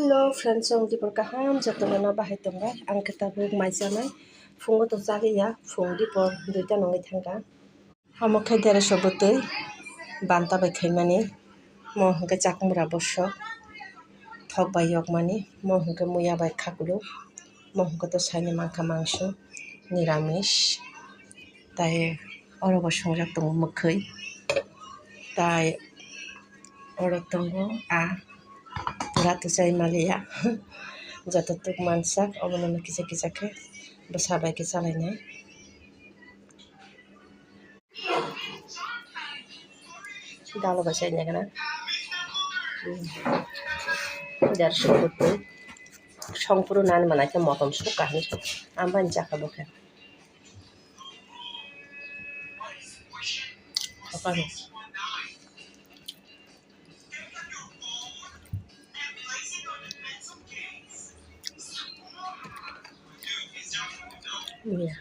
Hello friends ang di perkaham jatuh na bahai tonggai ang ketabuk maisamai fungo to jali ya fung di por duita nongai thangka amo khai dere sobotui banta bai khaimani mo hingke chakmura bosso thok bai yokmani mo hingke muya bai khakulu mo hingke to saini mangkha mangso niramis tai oro bo songjak tongo mukhui tai oro tongo ratu chai malia jatotuk mansak obono kisa kisa khe bwsabai khe chalainai dalo bai chai nagana dar sobotui songpuru nani manai khe motom suka hinui ambani chakabo khe Apano? Iya.